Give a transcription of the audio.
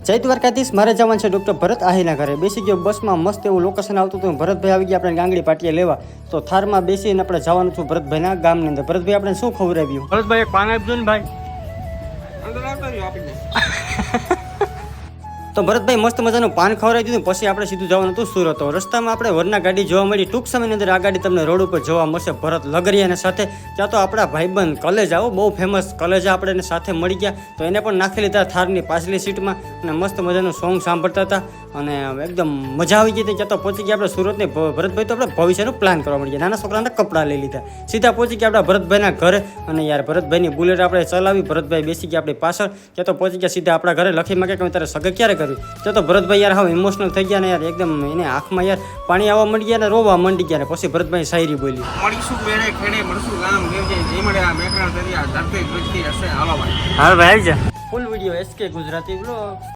જય દ્વારકાધીશ. મારે જવાનું છે ડૉક્ટર ભરત આહીના ઘરે. બેસી ગયો બસમાં, મસ્ત એવું લોકેશન આવતું હતું. ભરતભાઈ આવી ગયા આપણે ગાંગડી પાટીએ લેવા. તો થારમાં બેસીને આપણે જવાનું છું ભરતભાઈના ગામની અંદર. ભરતભાઈ આપણે શું ખવડાવ્યું? ભરતભાઈ એક પાન આપજો ને ભાઈ. તો ભરતભાઈ મસ્ત મજાનું પાન ખવડાવી દીધું. પછી આપણે સીધું જવાનું હતું સુરત. રસ્તામાં આપણે વરના ગાડી જોવા મળી. ટૂંક સમયની અંદર આ ગાડી તમને રોડ ઉપર જોવા મળશે. ભરત લગરિયાને સાથે ત્યાં તો આપણા ભાઈબંધ કલેજ આવો, બહુ ફેમસ કલેજ આપણે એને સાથે મળી ગયા. તો એને પણ નાખી લીધા થારની પાછલી સીટમાં અને મસ્ત મજાનું સોંગ સાંભળતા હતા અને એકદમ મજા આવી ગઈ હતી. ત્યાં તો પહોંચી ગયા આપણે સુરતની. ભરતભાઈ તો આપણે ભવિષ્યનું પ્લાન કરવા મળી ગયા. નાના છોકરાને કપડાં લઈ લીધા. સીધા પહોંચી ગયા આપણા ભરતભાઈના ઘરે. અને યાર ભરતભાઈની બુલેટ આપણે ચલાવી. ભરતભાઈ બેસી ગયા આપણી પાછળ. ત્યાં તો પહોંચી ગયા સીધા આપણા ઘરે. લખી માંગે કે તારે સગે ક્યારે કર્યું? ત્યાં તો ભરતભાઈ યાર હાવ ઇમોશનલ થઈ ગયા ને યાર, એકદમ એને આંખમાં યાર પાણી આવવા મંડી ગયા ને રોવા મંડી ગયા ને પછી ભરતભાઈ શાયરી બોલી. મળીશું મેળે ખેડે મળશું ગામ દેવજે જે મળે આ મેકરણ દરિયા ધરતી પૃથ્વી હશે. હાલો ભાઈ. હા ભાઈ આવી જા. Full video SK Gujarati blog.